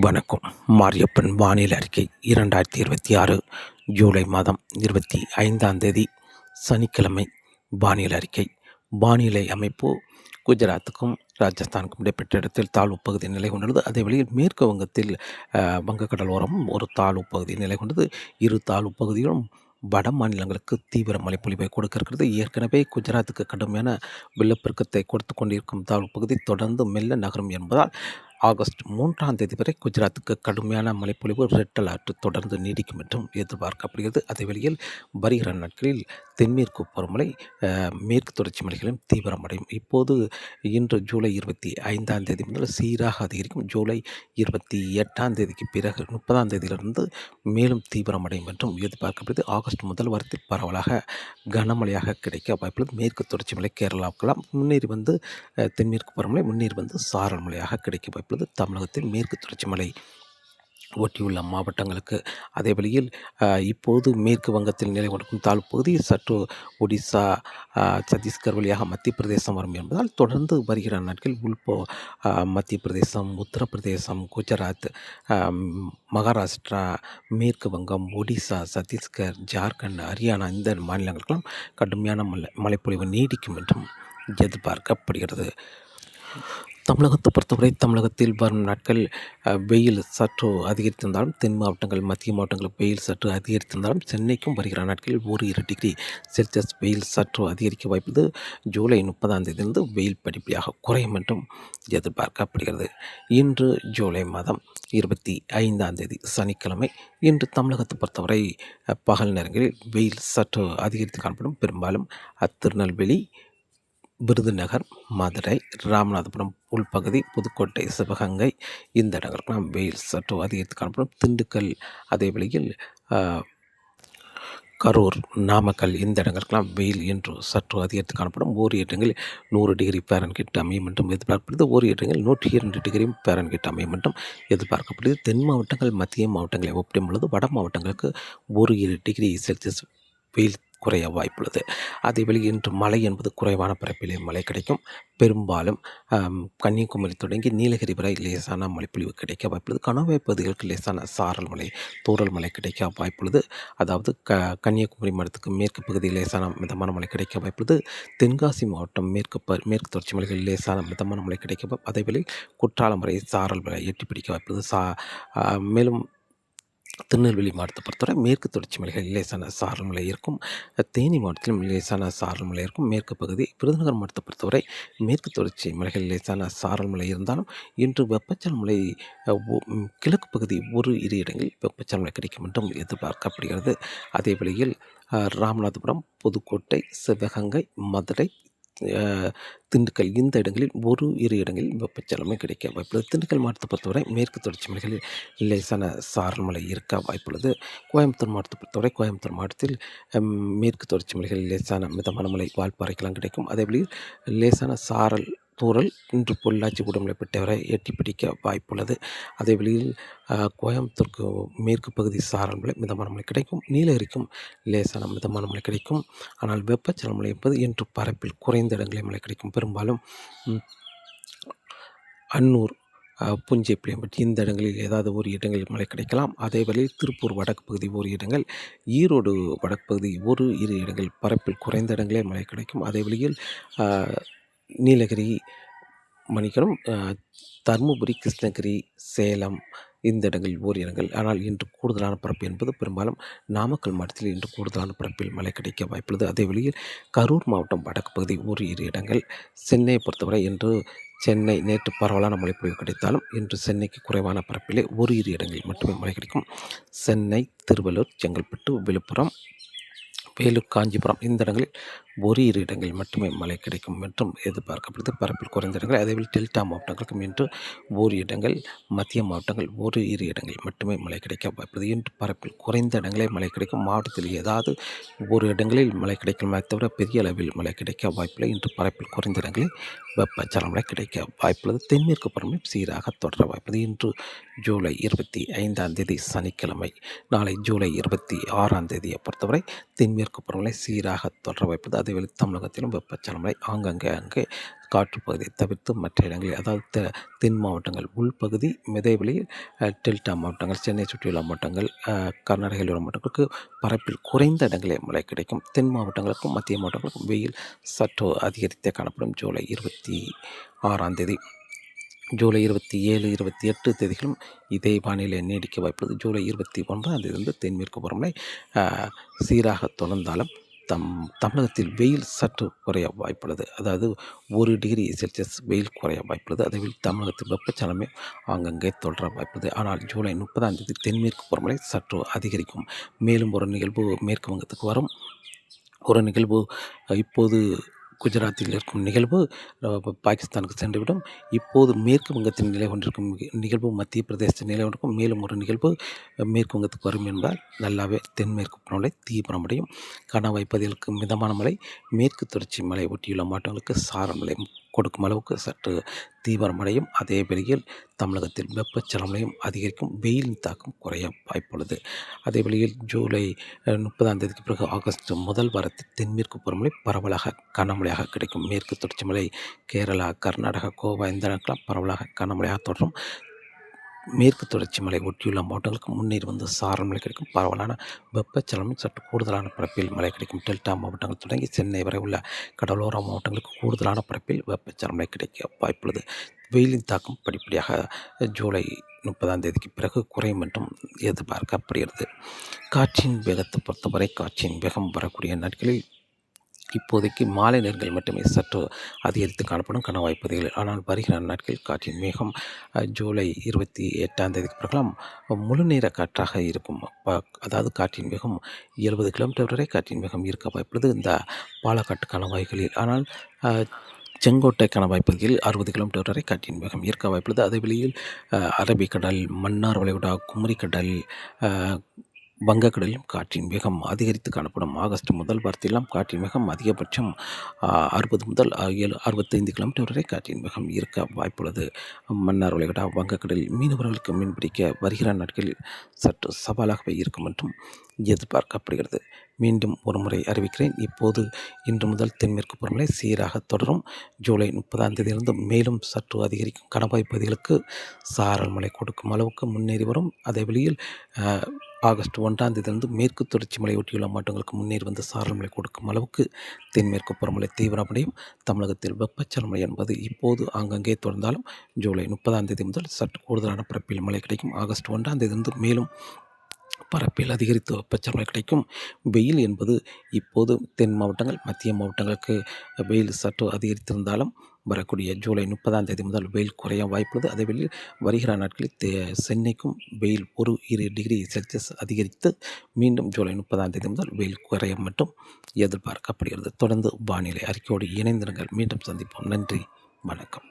வணக்கம். மாரியப்பன் வானிலை அறிக்கை 2026 ஜூலை மாதம் 25ஆம் தேதி சனிக்கிழமை வானிலை அறிக்கை. வானிலை அமைப்பு குஜராத்துக்கும் ராஜஸ்தானுக்கும் இடைப்பட்ட இடத்தில் தாழ்வு பகுதி நிலை கொண்டுள்ளது. அதே வழியில் மேற்கு வங்கத்தில் வங்கக்கடல் ஓரம் ஒரு தாழ்வு பகுதி நிலை கொண்டது. இரு தாழ்வு பகுதிகளும் வட மாநிலங்களுக்கு தீவிர மழைப்பொழிவை கொடுக்க இருக்கிறது. ஏற்கனவே குஜராத்துக்கு கடுமையான வெள்ளப்பெருக்கத்தை கொடுத்து கொண்டிருக்கும் தாழ்வு பகுதி தொடர்ந்து மெல்ல நகரும் என்பதால் ஆகஸ்ட் 3ஆம் தேதி வரை குஜராத்துக்கு கடுமையான மழைப்பொழிவு ரெட் அலர்ட் தொடர்ந்து நீடிக்கும் என்றும் எதிர்பார்க்கப்படுகிறது. அதே வேளையில் வருகிற நாட்களில் தென்மேற்கு பருவமழை மேற்கு தொடர்ச்சி மலைகளிலும் தீவிரமடையும். இப்போது இன்று ஜூலை 25ஆம் தேதி முதல் சீராக அதிகரிக்கும். ஜூலை 28ஆம் தேதிக்கு பிறகு 30ஆம் தேதியிலிருந்து மேலும் தீவிரமடையும் என்றும் எதிர்பார்க்கப்படுகிறது. ஆகஸ்ட் முதல் வாரத்தில் பரவலாக கனமழையாக கிடைக்க வாய்ப்புள்ளது. மேற்கு தொடர்ச்சி மலை கேரளாவுக்கெல்லாம் முன்னேறி வந்து தென்மேற்கு பருவமழை முன்னேறி வந்து சாரல் மழையாக கிடைக்க வாய்ப்புள்ளது. தமிழகத்தில் மேற்கு தொடர்ச்சி மலை ஒட்டியுள்ள மாவட்டங்களுக்கு அதே வழியில் இப்போது மேற்கு வங்கத்தில் நிலை கொண்டிருக்கும் தாழ்வு பகுதி சற்று ஒடிசா சத்தீஸ்கர் வழியாக மத்திய பிரதேசம் வரும் என்பதால் தொடர்ந்து வருகிற நாட்கள் மத்திய பிரதேசம், உத்தரப்பிரதேசம், குஜராத், மகாராஷ்டிரா, மேற்கு வங்கம், ஒடிசா, சத்தீஸ்கர், ஜார்க்கண்ட், ஹரியானா இந்த மாநிலங்களுக்கெல்லாம் கடுமையான மழைப்பொழிவு நீடிக்கும் என்றும் எதிர்பார்க்கப்படுகிறது. தமிழகத்தை பொறுத்தவரை தமிழகத்தில் வரும் நாட்கள் வெயில் சற்று அதிகரித்திருந்தாலும் தென் மாவட்டங்கள், மத்திய மாவட்டங்களுக்கு வெயில் சற்று அதிகரித்திருந்தாலும் சென்னைக்கும் வருகிற நாட்களில் 1-2 டிகிரி செல்சியஸ் வெயில் சற்று அதிகரிக்க வாய்ப்புள்ளது. ஜூலை 30ஆம் தேதியிலிருந்து வெயில் படிப்படியாக குறையும் என்றும் எதிர்பார்க்கப்படுகிறது. இன்று ஜூலை மாதம் 25ஆம் தேதி சனிக்கிழமை. இன்று தமிழகத்தை பொறுத்தவரை பகல் நேரங்களில் வெயில் சற்று அதிகரித்து காணப்படும். பெரும்பாலும் திருநெல்வேலி, விருதுநகர், மதுரை, ராமநாதபுரம் உள்பகுதி, புதுக்கோட்டை, சிவகங்கை இந்த இடங்களுக்கெல்லாம் வெயில் சற்று அதிகரித்து காணப்படும். திண்டுக்கல், அதே வழியில் கரூர், நாமக்கல் இந்த இடங்களுக்கெல்லாம் வெயில் என்று சற்று அதிகரித்து காணப்படும். ஓரிரு இடங்களில் 100 டிகிரி ஃபாரன்ஹீட் அமையும் என்றும் எதிர்பார்க்கப்படுது. ஓரிரு இடங்களில் 102 டிகிரி ஃபாரன்ஹீட் அமையும் என்றும் எதிர்பார்க்கப்படுது. தென் மாவட்டங்கள் மத்திய மாவட்டங்களை ஒப்பிடும் பொழுது வட மாவட்டங்களுக்கு 1-2 டிகிரி செல்சியஸ் வெயில் குறைய வாய்ப்புள்ளது. அதேவேளை இன்று மழை என்பது குறைவான பரப்பிலே மழை கிடைக்கும். பெரும்பாலும் கன்னியாகுமரி தொடங்கி நீலகிரி வரை லேசான மழைப்பொழிவு கிடைக்க வாய்ப்புள்ளது. கணவாய் பகுதிகளுக்கு லேசான சாரல் மழை, தூறல் மழை கிடைக்க வாய்ப்புள்ளது. அதாவது கன்னியாகுமரி மாவட்டத்துக்கு மேற்கு பகுதியில் லேசான மிதமான மழை கிடைக்க வாய்ப்புள்ளது. தென்காசி மாவட்டம் மேற்கு தொடர்ச்சி மலைகளில் லேசான மிதமான மழை கிடைக்க, அதேவேளை குற்றாலம் வரை சாரல் மழை எட்டி பிடிக்க வாய்ப்புள்ளது. மேலும் திருநெல்வேலி மாவட்டத்தை பொறுத்தவரை மேற்கு தொடர்ச்சி மலைகளில் லேசான சாரல் மழை இருக்கும். தேனி மாவட்டத்திலும் லேசான சாரல் மழை இருக்கும். மேற்கு பகுதி விருதுநகர் மாவட்டத்தை பொறுத்தவரை மேற்கு தொடர்ச்சி மலைகளில் லேசான சாரல் மழை இருந்தாலும் இன்று வெப்பச்சலன மழை கிழக்கு பகுதி 1-2 இடங்களில் வெப்பச்சலன மழை கிடைக்கும் என்றும் எதிர்பார்க்கப்படுகிறது. அதே வேளையில் ராமநாதபுரம், புதுக்கோட்டை, சிவகங்கை, மதுரை, திண்டுக்கல் இந்த இடங்களில் 1-2 இடங்களில் வெப்பச்சலனமே கிடைக்க வாய்ப்புள்ளது. திண்டுக்கல் மாவட்டத்தை பொறுத்தவரை மேற்கு தொடர்ச்சி மலைகளில் லேசான சாரல் மழை இருக்க வாய்ப்புள்ளது. கோயம்புத்தூர் மாவட்டத்தை பொறுத்தவரை கோயம்புத்தூர் மாவட்டத்தில் மேற்கு தொடர்ச்சி மலைகளில் லேசான மிதமான மழை வால்பாறைக்கெல்லாம் கிடைக்கும். அதேபோல் லேசான சாரல் தூறல் இன்று பொள்ளாச்சி உடம்புலைப்பட்ட வரை எட்டி பிடிக்க வாய்ப்புள்ளது. அதே வழியில் கோயம்புத்தூருக்கு மேற்கு பகுதி சாரல் மழை மிதமான மழை கிடைக்கும். நீலகிரிக்கும் லேசான மிதமான மழை கிடைக்கும். ஆனால் வெப்பச்சலன மழை என்பது இன்று பரப்பில் குறைந்த இடங்களில் மழை கிடைக்கும். பெரும்பாலும் அன்னூர், புஞ்சை, புளியம்பட்டி இந்த இடங்களில் ஏதாவது ஒரு இடங்களில் மழை கிடைக்கலாம். அதே வேளையில் திருப்பூர் வடக்கு பகுதி ஒரு இடங்கள், ஈரோடு வடக்கு பகுதி 1-2 இடங்கள் பரப்பில் குறைந்த இடங்களே மழை கிடைக்கும். அதே வழியில் நீலகிரி, தருமபுரி, கிருஷ்ணகிரி, சேலம் இந்த இடங்களில் ஓர் இடங்கள். ஆனால் இன்று கூடுதலான பரப்பு என்பது பெரும்பாலும் நாமக்கல் மாவட்டத்தில் இன்று கூடுதலான பரப்பில் மழை கிடைக்க வாய்ப்புள்ளது. அதே வழியில் கரூர் மாவட்டம் வடக்கு பகுதி 1-2 இடங்கள். சென்னையை பொறுத்தவரை இன்று சென்னை நேற்று பரவலான மழைப்பொழிவு கிடைத்தாலும் இன்று சென்னைக்கு குறைவான பரப்பிலே 1-2 இடங்களில் மட்டுமே மழை கிடைக்கும். சென்னை, திருவள்ளூர், செங்கல்பட்டு, விழுப்புரம், வேலூர், காஞ்சிபுரம் இந்த இடங்களில் 1-2 இடங்களில் மட்டுமே மழை கிடைக்கும் என்றும் எதிர்பார்க்கப்படுது. பரப்பில் குறைந்த இடங்கள். அதேபோல் டெல்டா மாவட்டங்களுக்கும் இன்று 1 இடங்கள், மத்திய மாவட்டங்கள் 1-2 இடங்களில் மட்டுமே மழை கிடைக்க வாய்ப்புள்ளது. இன்று பரப்பில் குறைந்த இடங்களே மழை கிடைக்கும். மாவட்டத்தில் ஏதாவது ஒரு இடங்களில் மழை கிடைக்குமே தவிர பெரிய அளவில் மழை கிடைக்க வாய்ப்பில்லை. இன்று பரப்பில் குறைந்த இடங்களில் வெப்பச்சலன மழை கிடைக்க வாய்ப்புள்ளது. தென்மேற்கு பருவமழை சீராக தொடர வாய்ப்புள்ளது. இன்று ஜூலை 25ஆம் தேதி சனிக்கிழமை. நாளை ஜூலை 26ஆம் தேதியை பொறுத்தவரை தென்மேற்கு பருவமழை சீராக தொடர வாய்ப்புள்ளது. அதேவேளை தமிழகத்திலும் வெப்பச்சலனமழை ஆங்காங்கே காற்றுப்பகுதியை தவிர்த்து மற்ற இடங்களில், அதாவது தென் மாவட்டங்கள் உள்பகுதி, மிதவெளியில், டெல்டா மாவட்டங்கள், சென்னை சுற்றியுள்ள மாவட்டங்கள், கர்நாடகையில் உள்ள மாவட்டங்களுக்கு பரப்பில் குறைந்த இடங்களில் மழை கிடைக்கும். தென் மாவட்டங்களுக்கும் மத்திய மாவட்டங்களுக்கும் வெயில் சற்று அதிகரித்தே காணப்படும். ஜூலை 26ஆம் தேதி, ஜூலை 27, 28 தேதிகளும் இதே வானிலை நீடிக்க வாய்ப்புள்ளது. ஜூலை 29ஆம் தேதியிலிருந்து தென்மேற்கு பருவமழை சீராக தொடர்ந்தாலும் தமிழகத்தில் வெயில் சற்று குறைய வாய்ப்புள்ளது. அதாவது 1 டிகிரி செல்சியஸ் வெயில் குறைய வாய்ப்புள்ளது. அதேவேளை தமிழகத்தில் வெப்பச்சலனமே ஆங்கங்கே தொடர வாய்ப்புள்ளது. ஆனால் ஜூலை 30ஆம் தேதி தென்மேற்கு பருவமழை சற்று அதிகரிக்கும். மேலும் ஒரு நிகழ்வு மேற்கு வங்கத்துக்கு வரும். ஒரு நிகழ்வு இப்போது குஜராத்தில் இருக்கும் நிகழ்வு பாகிஸ்தானுக்கு சென்றுவிடும். இப்போது மேற்கு வங்கத்தில் நிலை கொண்டிருக்கும் நிகழ்வு மத்திய பிரதேசத்தில் நிலை கொண்டிருக்கும். மேலும் ஒரு நிகழ்வு மேற்கு வங்கத்துக்கு வரும் என்பதால் நல்லாவே தென்மேற்கு பருவமழை தீவிரமடையும். கணவாய் பகுதிகளுக்கு மிதமான மழை, மேற்கு தொடர்ச்சி மலை ஒட்டியுள்ள மாவட்டங்களுக்கு சாரல் மழை கொடுக்கும் அளவுக்கு சற்று தீவிரமடையும். அதே வேளையில் தமிழகத்தில் வெப்பச்சலனமழையும் அதிகரிக்கும். வெயிலின் தாக்கம் குறைய வாய்ப்புள்ளது. அதே வேளையில் ஜூலை 30ஆம் தேதிக்கு பிறகு ஆகஸ்ட் முதல் வாரத்தில் தென்மேற்கு பருவமழை பரவலாக கனமழையாக கிடைக்கும். மேற்கு தொடர்ச்சி மலை கேரளா, கர்நாடகா, கோவா இந்த இடங்களுக்கெல்லாம் பரவலாக கனமழையாக தொடரும். மேற்கு தொடர்ச்சி மலை ஒட்டியுள்ள மாவட்டங்களுக்கு முன்னேறி வந்து சாரல் மழை கிடைக்கும். பரவலான வெப்பச்சலனம் சற்று கூடுதலான பரப்பில் மழை கிடைக்கும். டெல்டா மாவட்டங்கள் தொடங்கி சென்னை வரை உள்ள கடலோர மாவட்டங்களுக்கு கூடுதலான பரப்பில் வெப்பச்சலன மழை கிடைக்க வாய்ப்புள்ளது. வெயிலின் தாக்கம் படிப்படியாக ஜூலை 30ஆம் தேதிக்கு பிறகு குறையும் என்றும் எதிர்பார்க்கப்படுகிறது. காற்றின் வேகத்தை பொறுத்தவரை காற்றின் வேகம் வரக்கூடிய நாட்களில் இப்போதைக்கு மாலை நேரங்கள் மட்டுமே சற்று அதிகரித்து காணப்படும் கணவாய் பகுதிகளில். ஆனால் வருகிற நாட்களில் காற்றின் வேகம் ஜூலை 28ஆம் தேதிக்கு பிறகுலாம் முழு நேர காற்றாக இருக்கும். அதாவது காற்றின் வேகம் 70 கிலோமீட்டர் வரை காற்றின் வேகம் இருக்க வாய்ப்புள்ளது இந்த பாலக்காட்டு கணவாய்களில். ஆனால் செங்கோட்டை கணவாய் பகுதியில் 60 கிலோமீட்டர் வரை காற்றின் வேகம் இருக்க வாய்ப்புள்ளது. அதே வெளியில் அரபிக்கடல், மன்னார் வளைகுடா, குமரிக்கடல், வங்கக்கடலிலும் காற்றின் வேகம் அதிகரித்து காணப்படும். ஆகஸ்ட் முதல் வாரத்திலாம் காற்றின் வேகம் அதிகபட்சம் 60 முதல் 65 கிலோமீட்டர் வரை காற்றின் வேகம் இருக்க வாய்ப்புள்ளது. மன்னார் வளைகுடா, வங்கக்கடலில் மீனவர்களுக்கு மீன்பிடிக்க வருகிற நாட்களில் சற்று சவாலாகவே இருக்கும் என்றும் எதிர்பார்க்கப்படுகிறது. மீண்டும் ஒருமுறை அறிவிக்கிறேன். இப்போது இன்று முதல் தென்மேற்கு பருவமழை சீராக தொடரும். ஜூலை 30ஆம் தேதியிலிருந்து மேலும் சற்று அதிகரிக்கும். கணவாய் பகுதிகளுக்கு சாரல் மழை கொடுக்கும் அளவுக்கு முன்னேறி வரும். அதே வழியில் ஆகஸ்ட் 1ஆம் தேதியிலிருந்து மேற்கு தொடர்ச்சி மலை ஒட்டியுள்ள மாவட்டங்களுக்கு முன்னேறி வந்து சாரல் மழை கொடுக்கும் அளவுக்கு தென்மேற்கு பருவமழை தீவிரமடையும். தமிழகத்தில் வெப்பச்சலனமழை என்பது இப்போது ஆங்கங்கே தொடர்ந்தாலும் ஜூலை 30ஆம் தேதி முதல் சற்று கூடுதலான பரப்பில் மழை கிடைக்கும். ஆகஸ்ட் 1ஆம் தேதியிலிருந்து மேலும் பரப்பில் அதிகரித்து வெப்பச்சலனமழை கிடைக்கும். வெயில் என்பது இப்போது தென் மாவட்டங்கள், மத்திய மாவட்டங்களுக்கு வெயில் சற்று அதிகரித்திருந்தாலும் வரக்கூடிய ஜூலை 30ஆம் தேதி முதல் வெயில் குறைய வாய்ப்புள்ளது. அதே வேளையில் வருகிற நாட்களில் சென்னைக்கும் வெயில் 1-2 டிகிரி செல்சியஸ் அதிகரித்து மீண்டும் ஜூலை 30ஆம் தேதி முதல் வெயில் குறைய மட்டும் எதிர்பார்க்கப்படுகிறது. தொடர்ந்து வானிலை அறிக்கையோடு இணைந்திருங்கள். மீண்டும் சந்திப்போம். நன்றி, வணக்கம்.